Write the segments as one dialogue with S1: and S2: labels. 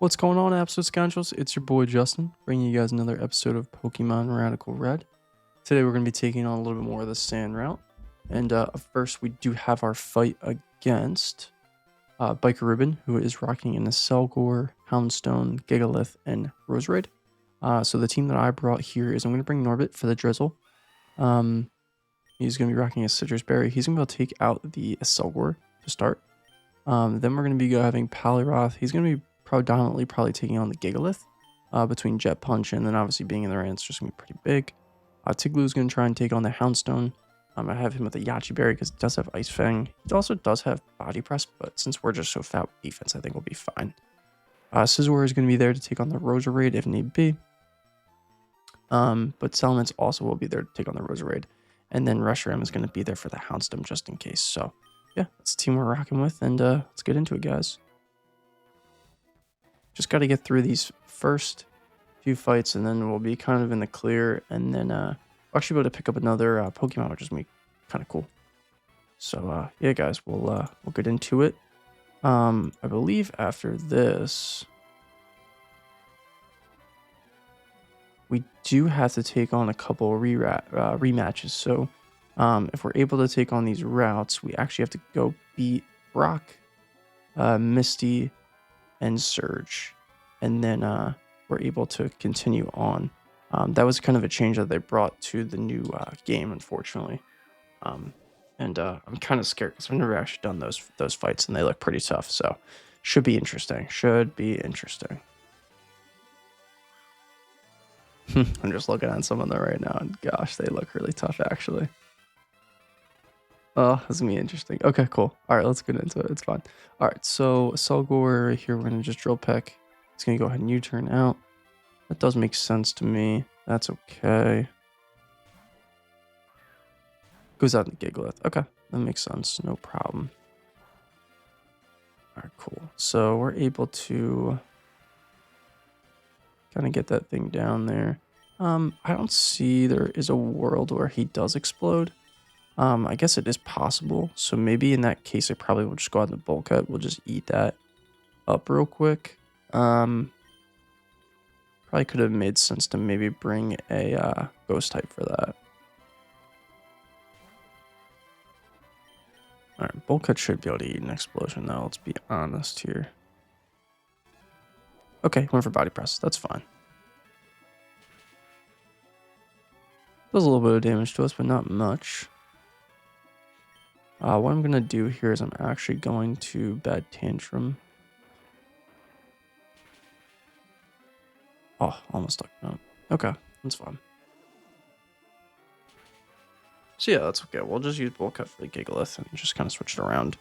S1: What's going on, Absolute Scoundrels? It's your boy Justin, bringing you guys another episode of Pokemon Radical Red. Today we're going to be taking on a little bit more of the sand route. And first, we do have our fight against Biker Ribbon, who is rocking in the Selgor, Houndstone, Gigalith, and Roserade. So the team that I brought here is I'm going to bring Norbit for the Drizzle. He's going to be rocking a Citrus Berry. He's going to be able to take out the Selgor to start. Then we're going to be having Poliwrath. He's going to be predominantly probably taking on the Gigalith between Jet Punch and then obviously being in the rain, it's just going to be pretty big. Tiglu is going to try and take on the Houndstone. I have him with a Yachi Berry because he does have Ice Fang. He also does have Body Press, but since we're just so fat with defense, I think we'll be fine. Scizor is going to be there to take on the Roserade if need be. But Salamence also will be there to take on the Roserade. And then Reshiram is going to be there for the Houndstone just in case. So yeah, that's the team we're rocking with, and let's get into it, guys. Just got to get through these first few fights, and then we'll be kind of in the clear, and then we'll actually be able to pick up another Pokemon, which is going to be kind of cool. So yeah, guys, we'll get into it. I believe after this, we do have to take on a couple of rematches. So if we're able to take on these routes, we actually have to go beat Brock, Misty, and Surge, and then we're able to continue on. That was kind of a change that they brought to the new game, unfortunately. And I'm kind of scared because I've never actually done those fights, and they look pretty tough. So should be interesting. I'm just looking at some of them right now, and gosh, they look really tough, actually. Oh, that's gonna be interesting. Okay, cool. All right, let's get into it. It's fine. All right, so Selgor right here, we're gonna just Drill Peck. It's gonna go ahead and U-turn out. That does make sense to me. That's okay. Goes out in the Gigalith. Okay, that makes sense. No problem. All right, cool. So we're able to kind of get that thing down there. I don't see there is a world where he does explode. I guess it is possible. So maybe in that case, I probably will just go out in the Bulk Cut. We'll just eat that up real quick. Probably could have made sense to maybe bring a Ghost type for that. Alright, Bulk Cut should be able to eat an Explosion though, let's be honest here. Okay, went for Body Press. That's fine. Does a little bit of damage to us, but not much. What I'm going to do here is I'm actually going to Bad Tantrum. Oh, almost stuck. No. Okay, that's fine. So yeah, that's okay. We'll just use Bulk Cut for the Gigalith and just kind of switch it around.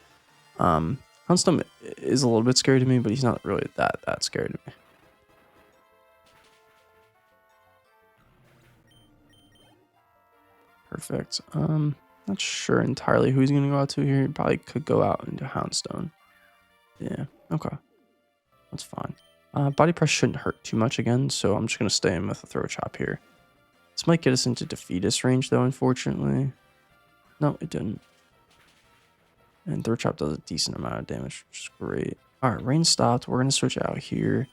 S1: Houndstone is a little bit scary to me, but he's not really that scary to me. Perfect. Not sure entirely who he's going to go out to here. He probably could go out into Houndstone. Yeah, okay. That's fine. Body Press shouldn't hurt too much again, so I'm just going to stay in with a Throw Chop here. This might get us into Defeatist range, though, unfortunately. No, it didn't. And Throw Chop does a decent amount of damage, which is great. Alright, rain stopped. We're going to switch out here.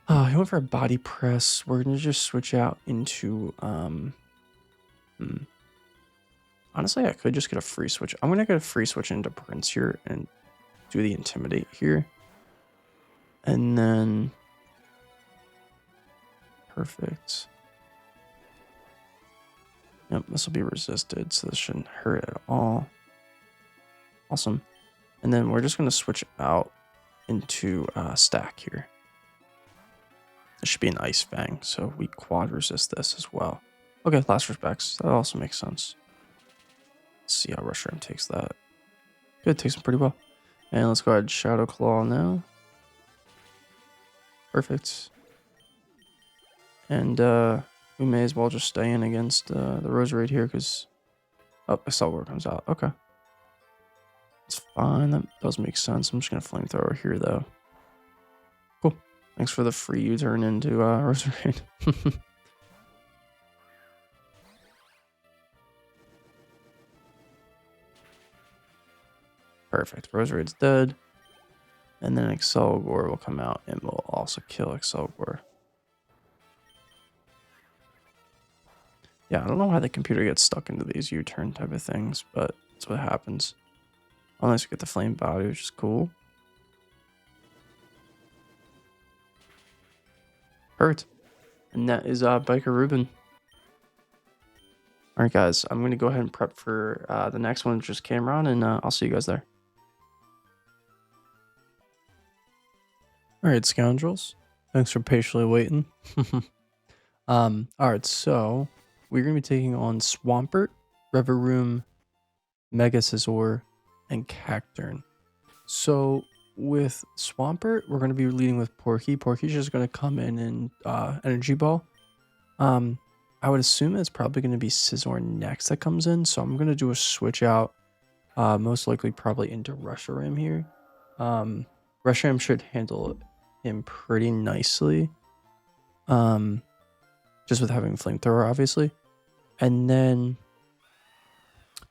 S1: He went for a Body Press. We're going to just switch out into... Honestly, I could just get a free switch. I'm going to get a free switch into Prince here and do the Intimidate here. And then... Perfect. Yep, this will be resisted, so this shouldn't hurt at all. Awesome. And then we're just going to switch out into Stack here. This should be an Ice Fang, so we quad resist this as well. Okay, last respects. That also makes sense. Let's see how Reshiram takes that. Good, takes him pretty well. And let's go ahead and Shadow Claw now. Perfect. And we may as well just stay in against the Roserade here because... Oh, I saw where it comes out. Okay. It's fine. That does make sense. I'm just going to Flamethrower here, though. Cool. Thanks for the free U-turn into Roserade. Perfect. Roserade's dead. And then Excelgor will come out and will also kill Excelgor. Yeah, I don't know why the computer gets stuck into these U-turn type of things, but that's what happens. Unless you get the flame body, which is cool. Hurt. And that is Biker Ruben. Alright guys, I'm going to go ahead and prep for the next one, which is Cameron, and I'll see you guys there. Alright, scoundrels. Thanks for patiently waiting. Alright, so we're going to be taking on Swampert, Reveroom, Mega Scizor, and Cacturn. So with Swampert, we're going to be leading with Porky. Porky's just going to come in and Energy Ball. I would assume it's probably going to be Scizor next that comes in, so I'm going to do a switch out, most likely probably into Reshiram here. Reshiram should handle him pretty nicely, just with having Flamethrower, obviously. And then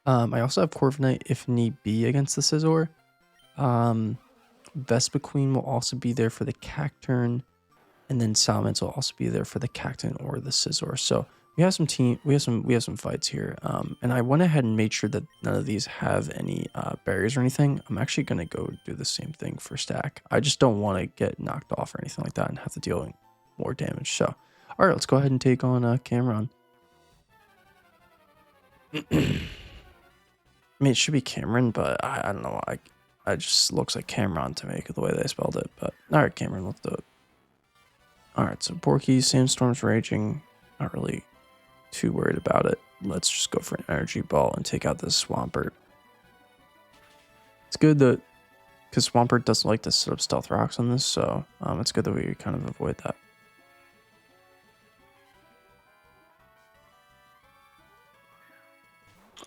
S1: I also have Corviknight if need be against the Scizor. Vespiquen will also be there for the Cacturn, and then Salamence will also be there for the Cacturn or the Scizor. So we have some fights here. And I went ahead and made sure that none of these have any barriers or anything. I'm actually gonna go do the same thing for Stack. I just don't want to get knocked off or anything like that and have to deal more damage. So all right, let's go ahead and take on Cameron. I mean, it should be Cameron, but I don't know. It just looks like Cameron to me the way they spelled it. But all right, Cameron, let's do it. All right, so Porky, Sandstorm's raging. Not really too worried about it. Let's just go for an Energy Ball and take out this Swampert. It's good that, because Swampert doesn't like to set up Stealth Rocks on this, so it's good that we kind of avoid that.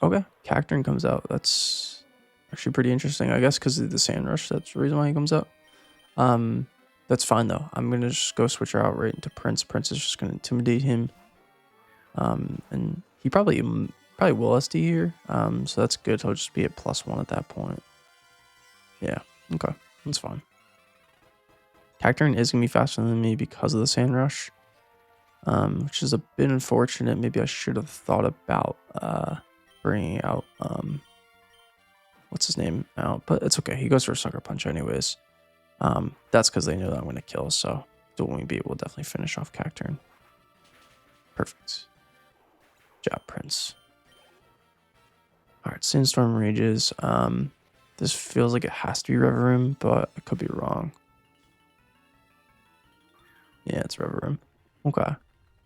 S1: Okay, Cacturn comes out. That's actually pretty interesting, I guess, because of the Sand Rush. That's the reason why he comes out. That's fine, though. I'm going to just go switch her out right into Prince. Prince is just going to intimidate him. And he probably will SD here. So that's good. He'll just be at +1 at that point. Yeah, okay. That's fine. Cacturn is going to be faster than me because of the Sand Rush. Which is a bit unfortunate. Maybe I should have thought about bringing out what's his name out, but it's okay. He goes for a Sucker Punch anyways. That's because they know that I'm going to kill, so Dual Wing Beat will definitely finish off Cacturn. Perfect. Good job, Prince. Alright, Sandstorm rages. This feels like it has to be Reverum, but I could be wrong. Yeah, it's Reverum. Okay.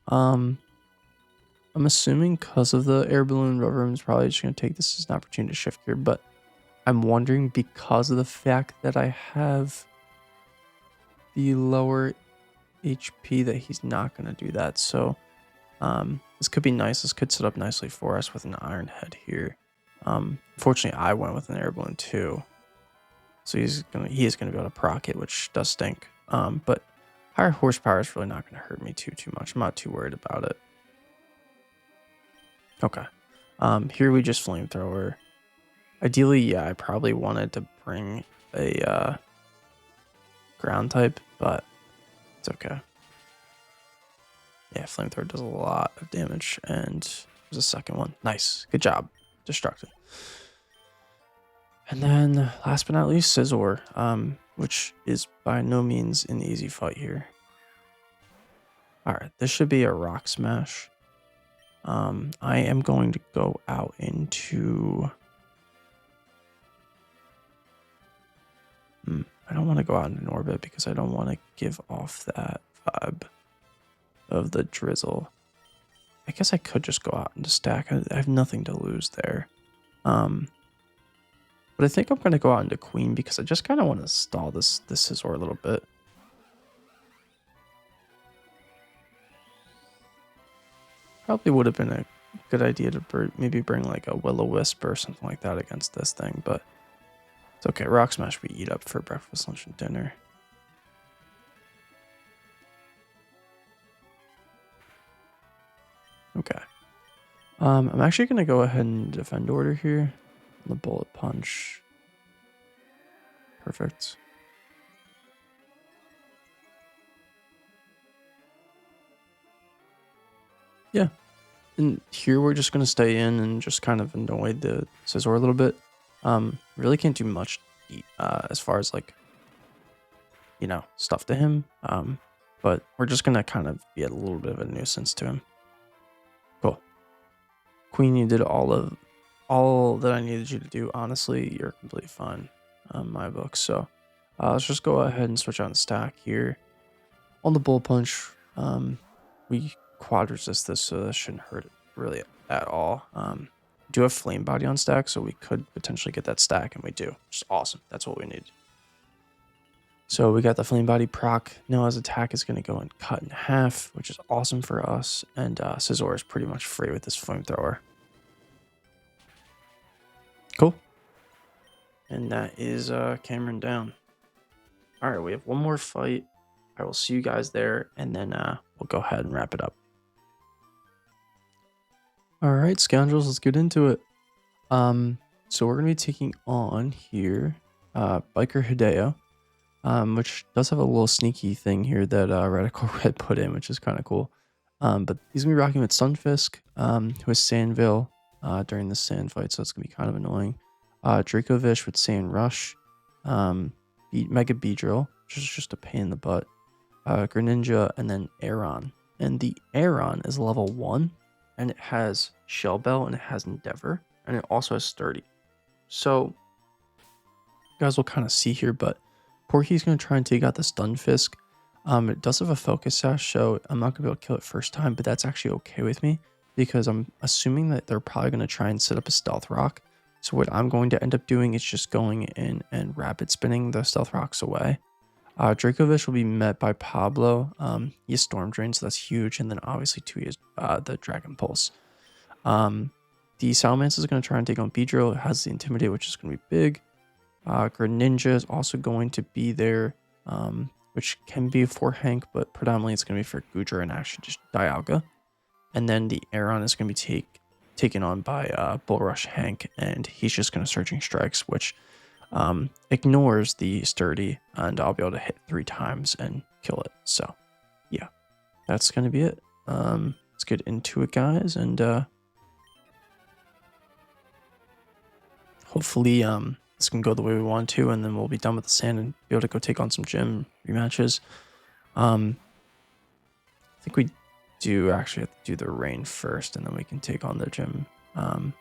S1: I'm assuming because of the air balloon, Reverum is probably just going to take this as an opportunity to shift gear, but I'm wondering because of the fact that I have the lower HP that he's not going to do that. So this could be nice. This could set up nicely for us with an Iron Head here. Fortunately, I went with an air balloon too, so he is going to be able to proc it, which does stink. But higher horsepower is really not going to hurt me too much. I'm not too worried about it. Okay. Here we just Flamethrower. Ideally, yeah, I probably wanted to bring a ground type, but it's okay. Yeah, Flamethrower does a lot of damage, and there's a second one. Nice. Good job. Destructive. And then, last but not least, Scizor, which is by no means an easy fight here. Alright, this should be a Rock Smash. I am going to go out into... I don't want to go out in an orbit because I don't want to give off that vibe of the drizzle. I guess I could just go out into Stack. I have nothing to lose there. But I think I'm going to go out into Queen because I just kind of want to stall this Scizor a little bit. Probably would have been a good idea to maybe bring like a Will-O-Wisp or something like that against this thing, but it's okay. Rock Smash we eat up for breakfast, lunch, and dinner. Okay. I'm actually going to go ahead and defend order here. The Bullet Punch. Perfect. yeah. And here we're just gonna stay in and just kind of annoy the Scizor a little bit. Really can't do much as far as like, stuff to him. But we're just gonna kind of be a little bit of a nuisance to him. Cool. Queen, you did all that I needed you to do. Honestly, you're completely fine on my book. So let's just go ahead and switch on the stack here. On the Bull Punch, we quad resist this, so that shouldn't hurt it really at all. We do have Flame Body on stack, so we could potentially get that stack, and we do, which is awesome. That's what we need. So we got the Flame Body proc. Now his attack is going to go and cut in half, which is awesome for us. And Scizor is pretty much free with this Flamethrower. Cool. And that is Cameron down. All right, we have one more fight. I will see you guys there, and then we'll go ahead and wrap it up. All right, scoundrels, let's get into it. So we're going to be taking on here Biker Hideo. Which does have a little sneaky thing here that Radical Red put in, which is kind of cool. But he's going to be rocking with Stunfisk, who has Sandville during the sand fight, so it's going to be kind of annoying. Dracovish with Sand Rush, Mega Beedrill, which is just a pain in the butt. Greninja, and then Aeron. And the Aeron is level 1, and it has Shell Bell, and it has Endeavor, and it also has Sturdy. So, you guys will kind of see here, but Porky's going to try and take out the Stunfisk. It does have a Focus Sash, so I'm not going to be able to kill it first time, but that's actually okay with me because I'm assuming that they're probably going to try and set up a Stealth Rock. So what I'm going to end up doing is just going in and rapid spinning the Stealth Rocks away. Dracovish will be met by Pablo. He has Storm Drain, so that's huge, and then obviously too he has the Dragon Pulse. The Salamence is going to try and take on Beedrill. It has the Intimidate, which is going to be big. Greninja is also going to be there, which can be for Hank, but predominantly it's going to be for Goodra and actually just Dialga. And then the Aeron is going to be taken on by Bullrush Hank, and he's just going to Surging Strikes, which ignores the Sturdy, and I'll be able to hit 3 times and kill it. So, yeah, that's going to be it. Let's get into it, guys, and hopefully this can go the way we want to, and then we'll be done with the sand and be able to go take on some gym rematches. I think we do actually have to do the rain first, and then we can take on the gym.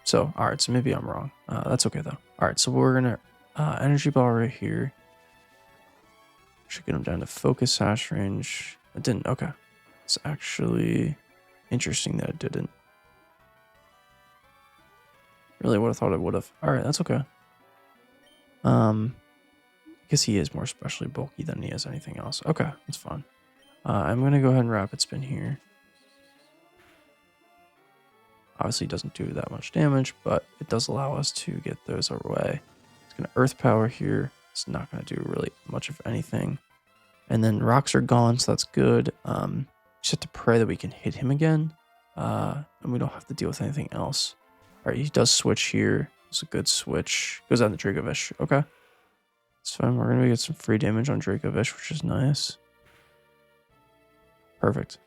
S1: So, all right, so maybe I'm wrong. That's okay, though. All right, so we're going to Energy Ball right here. Should get him down to Focus Sash range. It didn't. Okay. It's actually interesting that it didn't. Really would have thought it would have. All right, that's okay. I guess he is more specially bulky than he is anything else. Okay, that's fine. I'm going to go ahead and Rapid Spin here. Obviously, it doesn't do that much damage, but it does allow us to get those away. It's going to Earth Power here. It's not going to do really much of anything. And then rocks are gone, so that's good. Just have to pray that we can hit him again, and we don't have to deal with anything else. All right, he does switch here. It's a good switch. Goes on the Dracovish. Okay. It's fine. We're going to get some free damage on Dracovish, which is nice. Perfect.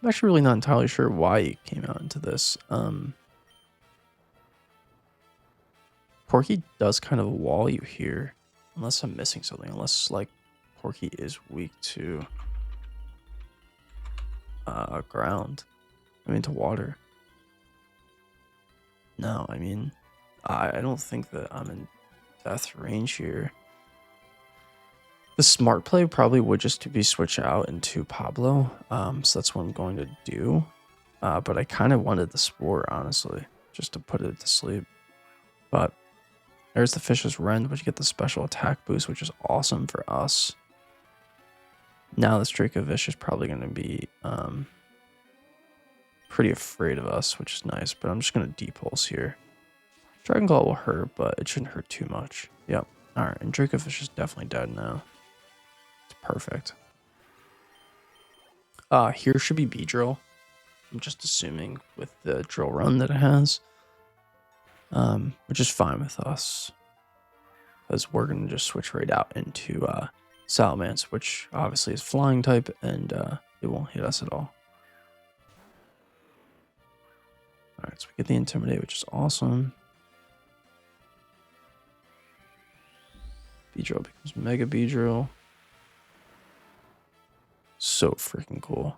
S1: I'm actually really not entirely sure why he came out into this. Porky does kind of wall you here. Unless I'm missing something. Unless, like, Porky is weak to ground. I mean, to water. No, I mean, I don't think that I'm in death range here. The smart play probably would just to be switch out into Pablo. So that's what I'm going to do. But I kind of wanted the Spore, honestly, just to put it to sleep. But there's the Fish's Rend, which you get the special attack boost, which is awesome for us. Now this Dracovish is probably going to be pretty afraid of us, which is nice, but I'm just going to Depulse here. Dragon Claw will hurt, but it shouldn't hurt too much. Yep. Alright, and Dracovish is definitely dead now. It's perfect. Here should be Beedrill. I'm just assuming with the drill run that it has. Which is fine with us. Because we're going to just switch right out into Salamence, which obviously is flying type, and it won't hit us at all. Alright, so we get the Intimidate, which is awesome. Beedrill becomes Mega Beedrill. So freaking cool.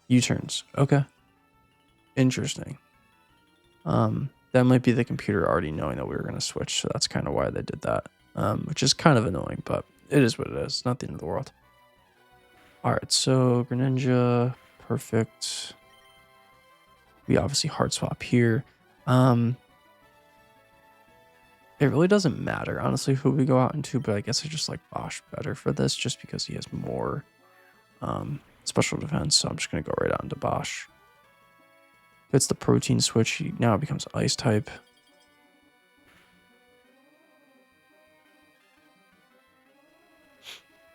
S1: U-turns. Okay. Interesting. That might be the computer already knowing that we were going to switch, so that's kind of why they did that. Which is kind of annoying, but it is what it is. Not the end of the world. Alright, so Greninja, perfect. We obviously hard swap here. It really doesn't matter, honestly, who we go out into, but I guess I just like Bosch better for this, just because he has more special defense, so I'm just going to go right out into Bosch. It's the protein switch. He now becomes ice type.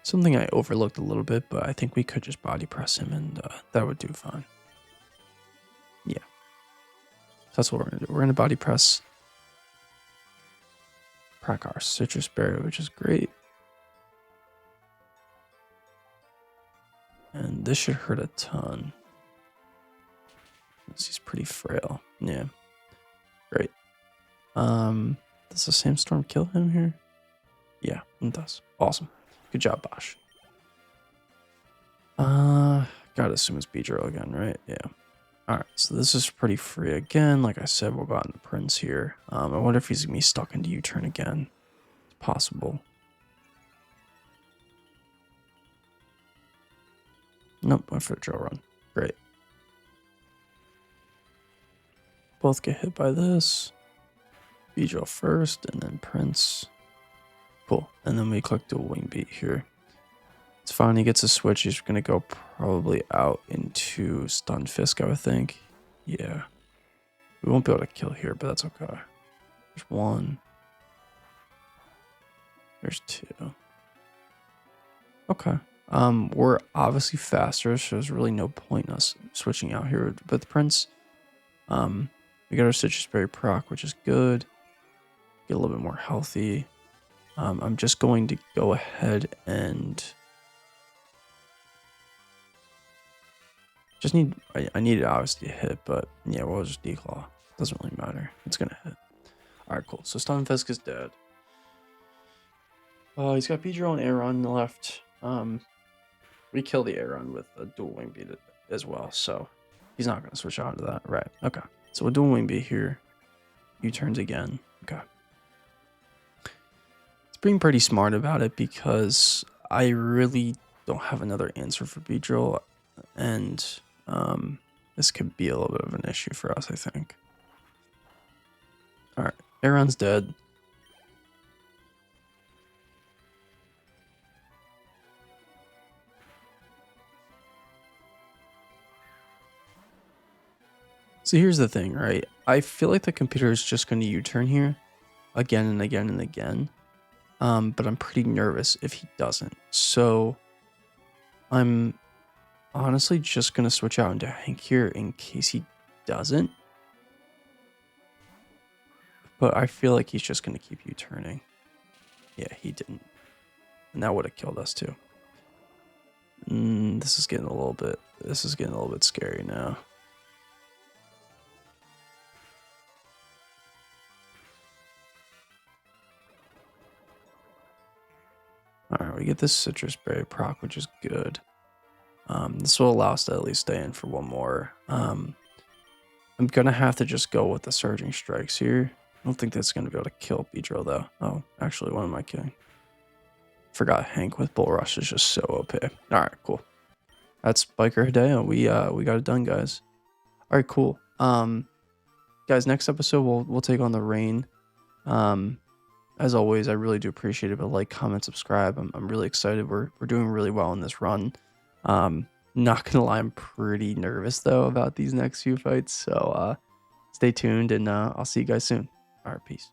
S1: Something I overlooked a little bit, but I think we could just body press him and that would do fine. Yeah. So that's what we're going to do. We're going to body press Prakar Citrus Berry, which is great. And this should hurt a ton. He's pretty frail. Yeah. Great. Does the Sandstorm kill him here? Yeah, it does. Awesome. Good job, Bosch. Gotta assume it's Beedrill again, right? Yeah. Alright, so this is pretty free again. Like I said, we're about the Prince here. I wonder if he's gonna be stuck into U-turn again. It's possible. Nope, went for a drill run. Great. Both get hit by this. Beedrill first, and then Prince. Cool. And then we click Dual Wing Beat here. It's fine. He gets a switch. He's going to go probably out into Stunfisk, I would think. Yeah. We won't be able to kill here, but that's okay. There's one. There's two. Okay. We're obviously faster, so there's really no point in us switching out here with the Prince. We got our Citrus Berry proc, which is good. Get a little bit more healthy. I'm just going to go ahead and just need, I need it obviously to hit, but yeah, we'll just declaw. Doesn't really matter. It's gonna hit. Alright, cool. So Stunfisk is dead. He's got Beedrill and Aeron on the left. We kill the Aeron with a Dual Wing Beat as well, so he's not gonna switch on to that. Right, okay. So we'll Dual Wing Beat here. U-turns again. Okay. Being pretty smart about it because I really don't have another answer for Beedrill, and this could be a little bit of an issue for us, I think. Alright, Aeron's dead. So here's the thing, right? I feel like the computer is just going to U-turn here again and again and again. But I'm pretty nervous if he doesn't. So I'm honestly just going to switch out into Hank here in case he doesn't. But I feel like he's just going to keep U-turning. Yeah, he didn't. And that would have killed us too. This is getting a little bit scary now. Alright, we get this Citrus Berry proc, which is good. This will allow us to at least stay in for one more. I'm going to have to just go with the Surging Strikes here. I don't think that's going to be able to kill Beedrill, though. Oh, actually, what am I kidding? Forgot Hank with Bull Rush is just so OP. Alright, cool. That's Biker Hideo. We got it done, guys. Alright, cool. Guys, next episode, we'll take on the Rain. As always, I really do appreciate it, but like, comment, subscribe. I'm really excited. We're doing really well in this run. Not gonna lie, I'm pretty nervous though about these next few fights. So stay tuned, and I'll see you guys soon. All right, peace.